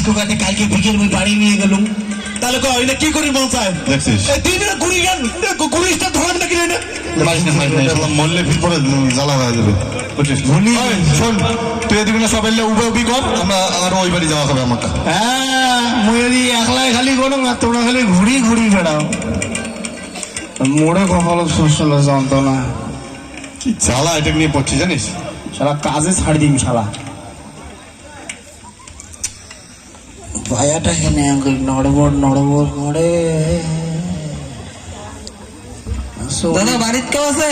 আজকে কাটে কালকে বিকেল মুই বাড়ি নিয়ে গেলুম তাহলে কই না কি করি মন চায় দেখছিস এই দিন না ঘুরি গান ঘুরিটা ধরবে না কি না মরলে ফির পরে জ্বালা হয়ে যাবে বুঝছিস শোন তুই এদিকে না সবাই উবে উবি কর আমরা আর ওই বাড়ি যাওয়া হবে আমারটা হ্যাঁ মুই যদি একলাই খালি করো না তোমরা খালি ঘুরি ঘুরি বেড়াও মোড়ে কপালত শোষল যন্ত্রণা কি জ্বালা এটা নিয়ে পড়ছি জানিস সারা কাজে ছাড় দিম শালা পায়াটা কেনে নড়বড় নড়বড় করে দাদা বাড়িতে কেউ আছে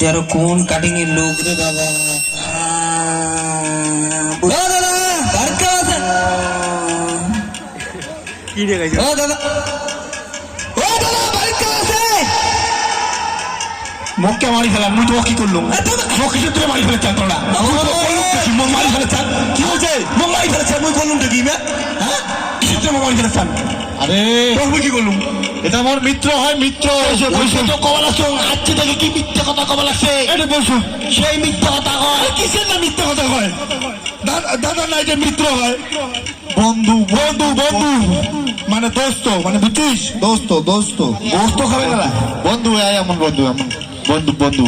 যার কোন কাটিং এর লোক রে দাদা দাদা বাড়িতে কেউ আছে কি রে গাইছে ও দাদা বাড়িতে কেউ আছে মুখকে মারি ফেলাম মুই তো কি করলুম মুখে তুই মারি ফেলে চাল তোরা মুখ মারি ফেলে চাল কি হয়েছে মুখ মারি ফেলে চাল মুই করলুম কি হ্যাঁ কিসের মুখ মারি ফেলে চাল আরে মুই কি করলুম এটা আমার মিত্র হয় মিত্র তো কবা লাগছো আজকে থেকে কি মিথ্যে কথা কবা লাগছে এটা বলছো সেই মিথ্যে কথা কয় কিসের না মিথ্যে কথা কয় দাদা নাই যে মিত্র হয় বন্ধু বন্ধু বন্ধু মানে দোস্ত মানে বুঝছিস দোস্ত দোস্ত গোস্ত খাবে না বন্ধু এমন বন্ধু এমন বন্ধু বন্ধু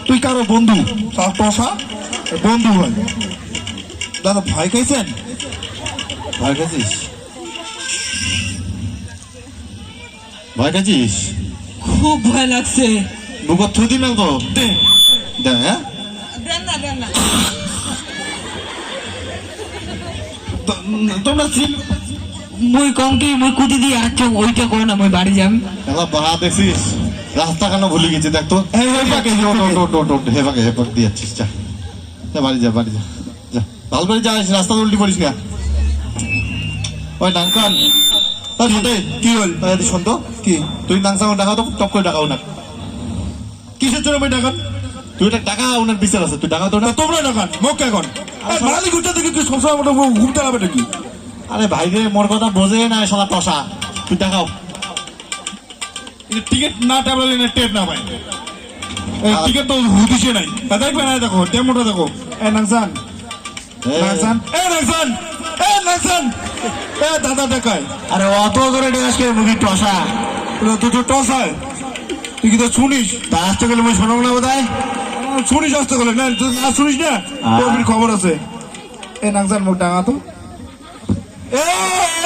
তুই কারো বন্ধু তার টসা বন্ধু হয় দাদা ভয় খাইছেন ভয় খাচ্ছিস ভয় খাচ্ছিস খুব ভয় লাগছে বুক থুদি মেলবো দে হ্যাঁ তোমরা মুই কম কি মুই কুটি দিয়ে আচ্ছা ওইটা করে না মুই বাড়ি যাম এলা বাহা দেখছিস রাস্তা কেন ভুলে গেছি দেখ তো হেপাকে দিয়ে যাচ্ছিস যা বাড়ি যা বাড়ি যা যা ভাল বাড়ি যাস রাস্তা উল্টি পড়িস না ওই ডাঙ্কান কি হল শোন তো কি তুই নাংসাং ডাকা তো টপ করে ডাকাও না কিসের জন্য আমি ডাকান তুই এটা টাকা ওনার বিচার আছে তুই ডাকাও তো না তোমরা ডাকান মুখ এখন মারালি ঘুরতে দেখি কি সবসময় মোটা ঘুরতে হবে নাকি আরে ভাই রে মোর কথা বোঝে না শালা টসা তুই দেখাও টিকিট না টাবলে না টেপ না ভাই টিকিট তো হুদিছে নাই দেখবে না দেখো টেমোটা দেখো এ নাকসান নাকসান এ নাকসান এ নাকসান এ দাদা দেখায় আরে অত করে ডেকাসকে মুখে টসা দুটো টস হয় তুই কি তো শুনিস তা আসতে গেলে মুই শোনাব না বোধহয় শুনিস আসতে গেলে না তুই না শুনিস না তোর খবর আছে এ নাকসান মুখ ডাঙা তো এ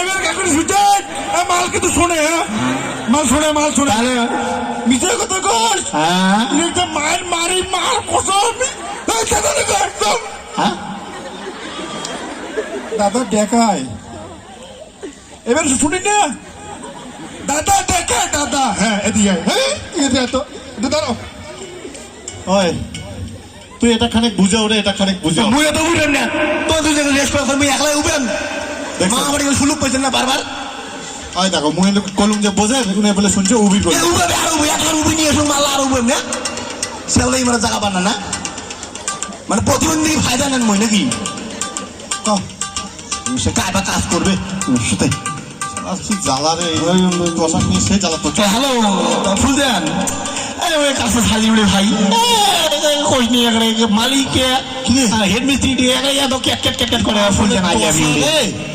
এবার কাকুর সুজান এ মাল কিন্তু শোনে হ্যাঁ মাল শোনে তাহলে মিছে কথা কর হ্যাঁ এটা মারি মার কসম এই দাদা দেখো একদম হ্যাঁ দাদা দেখায় এবার শুনি না দাদা দেখায় দাদা হ্যাঁ এদিকে হ্যাঁ এদিকে তো এটা দাঁড়াও ওই তুই এটা খানিক বুঝাও রে এটা খানিক বুঝাও মুই তো উঠেন না তো দুই জায়গায় রেস্ট করা মুই একলাই উঠেন মা আমার সুলুক পাইছেন না বারবার ওই দেখো মুই কলম যে বোঝে উনি বলে শুনছে উবি করে উবে আর উবে একবার উবে নিয়ে এসো মাল আর উবে না সেলাই মারা জায়গা বানা না মানে প্রতিবন্ধী ফায়দা নেন মই নাকি কম সে কাজ বা কাজ করবে সেটাই কি জ্বালা রে পোশাক নিয়ে সে জ্বালা তো হ্যালো ফুল দেন আরে ওই কাছে ছাড়ি উড়ে ভাই কই নিয়ে গেলে মালিককে হেড মিস্ত্রি দিয়ে গেলে এত ক্যাট ক্যাট ক্যাট করে ফুল দেন আই লাভ ইউ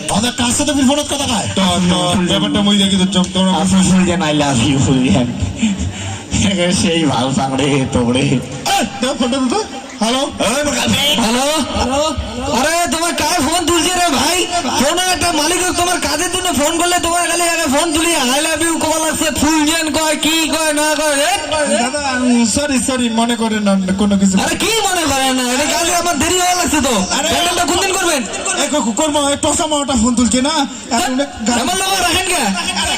আমাদের কার সাথে বিফলত কথা কয় ব্যাপারটা মই দেখি তো তোমরা ফুল দেন আই লাভ ইউ ফুল দেন সেই ভালো সাংড়ে তোড়ে ফোনটা তো হ্যালো হ্যালো আরে তোমার কার ফোন তুলছে রে ভাই ফোন একটা মালিক তোমার কাজের জন্য ফোন করলে তোমার খালি আগে ফোন তুলি আই লাভ ইউ কবা লাগছে ফুল জেন কয় কি কয় না কয় দাদা সরি মনে করেন না কোনো কিছু আরে কি মনে করেন না এটা কাজে আমার দেরি হয়ে লাগছে তো প্যান্ডেলটা কোন দিন করবেন করবো টসা মাওটা ফোন তুলছে না আমার লোক রাখেন কে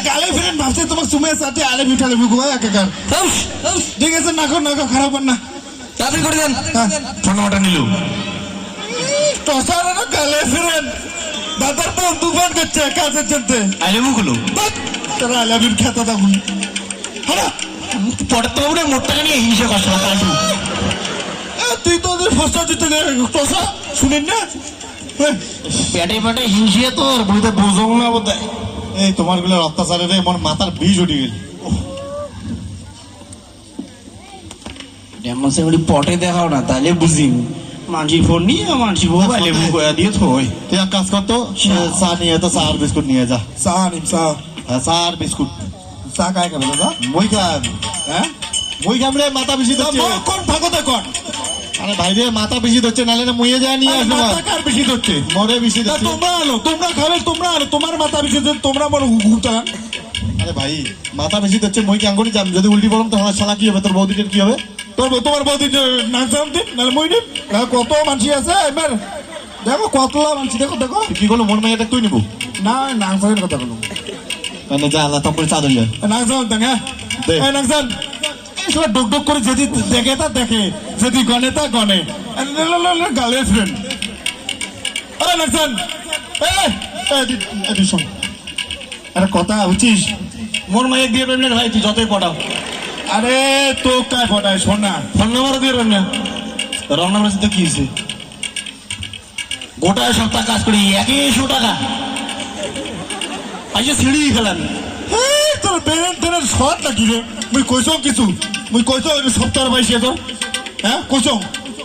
গালে ফিরেন ভাবছে তোমার সুমের সাথে আলে বিঠালে বুকুয়া একাকার ঠিক আছে না খারাপ না তাড়াতাড়ি করে দেন ফোন নাম্বারটা নিলু টসার গালে ফিরেন দাদার বন্ধু ফোন করছে কাজের জন্য আইলে মুকুলু তারা আলাবির খেতা তখন হ্যাঁ পড়ে তো উড়ে মোটটা নিয়ে হিংসা করছে কাজু তুই তো ওদের ফসা দিতে টসা শুনেন না পেটে পেটে হিংসিয়ে তোর বইতে বুঝো না বোধ এই তোমার গুলো অত্যাচারে রে আমার মাথার বীজ উঠে গেল যেমন সেগুলি পটে দেখাও না তাহলে বুঝি মানসি ফোন নিয়ে মানসি মোবাইলে মুখ দিয়ে থই তুই এক কাজ করতো চা নিয়ে তো চা আর বিস্কুট নিয়ে যা চা নিম চা হ্যাঁ চা আর বিস্কুট চা কায় খাবে দাদা মই খাম হ্যাঁ মই খাম রে মাথা বেশি ধরছে কোন ভাগতে কোন আরে ভাই রে মাথা বেশি ধরছে নালে না মুইয়ে যায় নিয়ে আসবো মাথা কার বেশি ধরছে মরে বেশি ধরছে তোমরা আলো তোমরা খাবে তোমরা আলো তোমার মাথা বেশি ধরছে তোমরা বড় ঘুরতে আরে ভাই মাথা বেশি ধরছে মই কেন করে যাম যদি উল্টি পড়ম তখন শালা কি হবে তোর বৌদিটার কি হবে তোমার বৌদি নাচাম দিন নাহলে মই নিম কত মানসি আছে এবার দেখো কতলা মানসি দেখো দেখো কি করলো মন মাইয়াটা তুই নিবো না নাচামের কথা বলো মানে যা আল্লাহ তখন করে চা ধরলে নাচাম দেখ হ্যাঁ দে। নাচাম ডুক ডুক করে যদি দেখে তা দেখে যদি গনে তা গনে গার্ল ফ্রেন্ড আরে নাচাম শোন একটা কথা বুঝছিস মোর মাইয়ে দিয়ে পারবি না ভাই তুই যতই পটাও আরে তো কায় ফটায় শোন না ফোন নাম্বার দিয়ে পারবি না রং নাম্বার সাথে কি হয়েছে গোটা সপ্তাহ কাজ করি 100 টাকা আজকে সিঁড়ি খেলাম এই তোর বেরেন টেরেন শর্ট নাকি রে মুই কইছো কিছু মুই কইছো সপ্তাহ পাইছি তো হ্যাঁ কইছো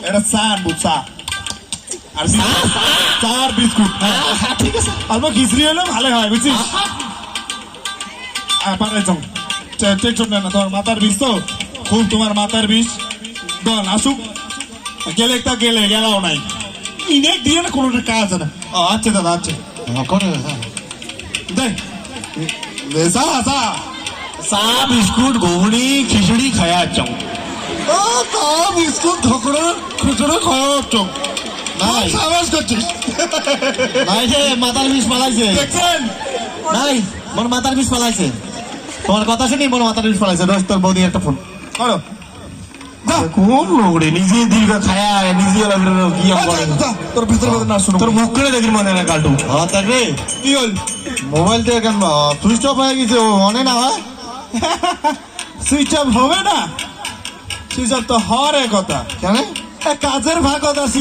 এটা চা আনবো চা আর চা আর বিস্কুট হ্যাঁ ঠিক আছে আলবা খিচড়ি হলে ভালো হয় বুঝছিস পারাইছম টেকশন না তোমার মাথার বিষ তো খুব তোমার মাথার বিষ দন আসুক গেলে তা গেলে গেলাও নাই ইনেক দিয়ে না কোনো কাজ না আচ্ছা দাদা আচ্ছা করে দেখ চা চা চা বিস্কুট ঘুগনি খিচুড়ি খায়া চাও তা বিস্কুট ধকড়া খুচরো খাওয়া চোখ নাই সাবাস করছিস নাই যে মাথার বিষ পালাইছে দেখছেন নাই মোর মাথার বিষ পালাইছে তোমার কথা শুনি মোর মাথার বিষ পালাইছে রোজ তোর বৌদি একটা ফোন করো কোন লোক রে নিজে দীর্ঘ খায়া নিজে কি করে তোর ভিতরে কথা না শুনো তোর মুখ করে দেখি মনে না কালটু হ্যাঁ দেখ রে কি হল মোবাইল থেকে কেন সুইচ অফ হয়ে গেছে অনে না হয় সুইচ অফ হবে না সুইচ অফ তো হওয়ার কথা কেন কাজের ভাগত আছি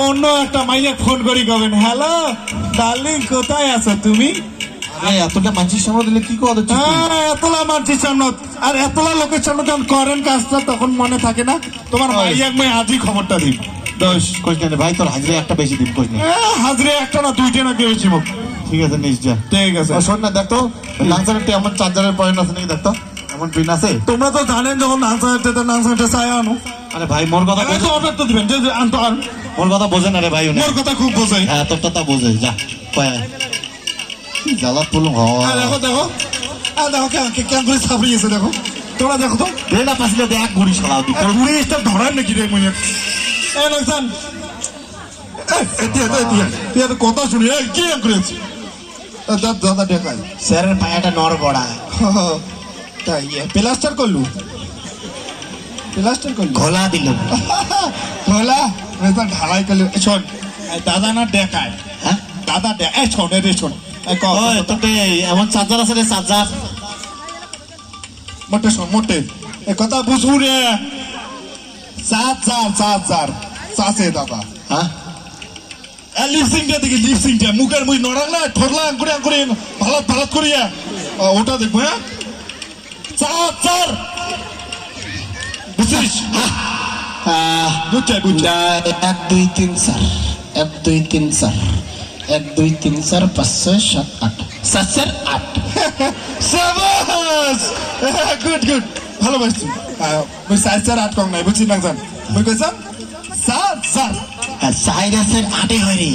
অন্য একটা মাইয়া ফোন করি কবেন হ্যালো ডার্লিং কোথায় আছো তুমি আরে এতটা মানসিক সময় দিলে কি কথা হ্যাঁ এতলা মানছিস সামনে আর এতলা লোকের সামনে যখন করেন কাজটা তখন মনে থাকে না তোমার মাইয়াক মেয়ে আজই খবরটা দিন দোষ কইস না রে ভাই তোর হাজিরা একটা বেশি দিন কইস না হাজরে একটা না দুইটা না কেউ বেশি মুখ ঠিক আছে নিস যা ঠিক আছে ও শোন না দেখতো লাঞ্চারটা এমন চার্জারের পয়েন্ট আছে নাকি দেখতো এমন পিন আছে তোমরা তো জানেন যখন নাচতে চাই আনো আরে ভাই মোর কথা তো অর্ডার তো দিবেন যে আনতো আর মোর কথা বোঝে না রে ভাই উনি মোর কথা খুব বোঝাই হ্যাঁ তোরটা তা বোঝে যা কয় জ্বালা তুলুম দেখো দেখো দেখো কেমন করে ছাপিয়েছে দেখো তোমরা দেখো তো দে না পাশে দেখ গুড়ি ছড়াও দি পুরো স্টার ধরার নাকি রে মনে লোকসান তুই এত কথা শুনি কি করেছি দাদা দেখাই স্যারের পায়াটা নর বড়া তাই প্লাস্টার করলু প্লাস্টার করলু ঘোলা দিল হলা ঢালাই করলু শোন দাদা না দেখায় হ্যাঁ দাদা দেখায় শোন রে শোন ওই তোকে এমন চার্জার আছে রে চার্জার মোটে শোন মোটে এ কথা বুঝবু রে চাচে দাদা হ্যাঁ লিপসিংটা দেখি লিপসিংটা মুখের মুই নড়াল না ঠোরলা আঙ্কুরে আঙ্কুরে ভালো ভালো করিয়া ওটা দেখবো হ্যাঁ চার বুঝছিস বুঝছাই বুঝছাই 1 2 3 4 1 2 3 4 1 2 3 4 5 6 7 8 7 4 8 সাবাস গুড গুড ভালো বাসছি মুই 4 8 কম নাই বুঝছি না জান মুই কইছাম 4 সাইরাসের 8 হয় রে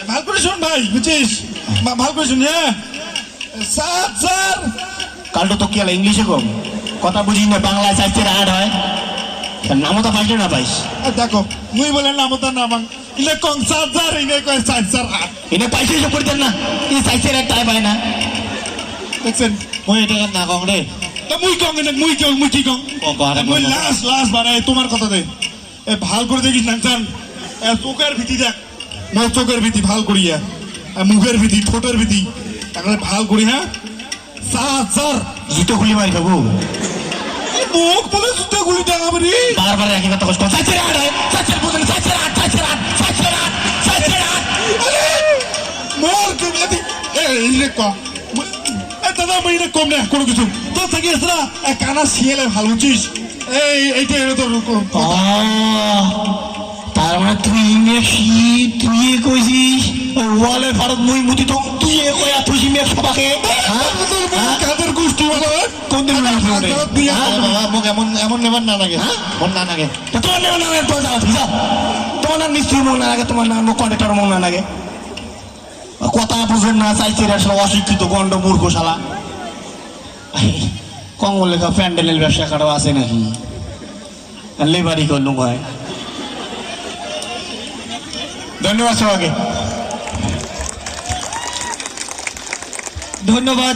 ভালো করে শুন ভাই বুঝছিস ভালো করে শুন হ্যাঁ 4 কালটো তো কি হলো ইংলিশে কম কথা বুঝি না বাংলায় 4 8 হয় নামও তো পাইছে না পাইস দেখো মুই বলে নাম তো নাম ইলে কং 4 ইনে কয় 4 8 এনে পাইছে যে পড়তেন না এই 4 একটা পায় না দেখছেন মই এটা না কম রে তা মুই কং না মুই কি কং ও গারে মুই লাস্ট বানাই তোমার কথা দে এ ভাল করে দেখিস না জান এ চোখের ভিতি দেখ মোর চোখের ভিতি ভাল করিয়া মুখের ভিতি ঠোঁটের ভিতি তাহলে ভাল করি হ্যাঁ 4 জুতো খুলি মারি দেবো মুখ বলে জুতো গুলি দেখাবে রে বারবার একই কথা কষ্ট 4 8 হয় 4 বুঝেন 4 8 আরে মোর কে মেদি এ ইলে কো এ দাদা মই রে কম না কোনো কিছু তো থাকি আসরা এ কানা শিয়েলে ভালো উচিস এইটা এলো তোর তার মানে তুই মেক্সি তুই কইছিস ওয়ালের ভারত মুই মুতি তো তুই কয়া তুই মেক্স সবাকে কাদের গোষ্ঠী বলো কোন দিন বাবা মোক এমন এমন নেবার না লাগে মন না লাগে তোমার নেই না তো যাও তোমার নাম মিস্ত্রি মন না লাগে তোমার নাম কন্ডাক্টর মন না লাগে কথা বুঝেন না চাইছে আসলে অশিক্ষিত গন্ড মূর্খ শালা কঙ্গল লেখা প্যান্ডেলের ব্যবসা কারো আছে নাকি লেবারি করলুম হয় ধন্যবাদ সবাইকে ধন্যবাদ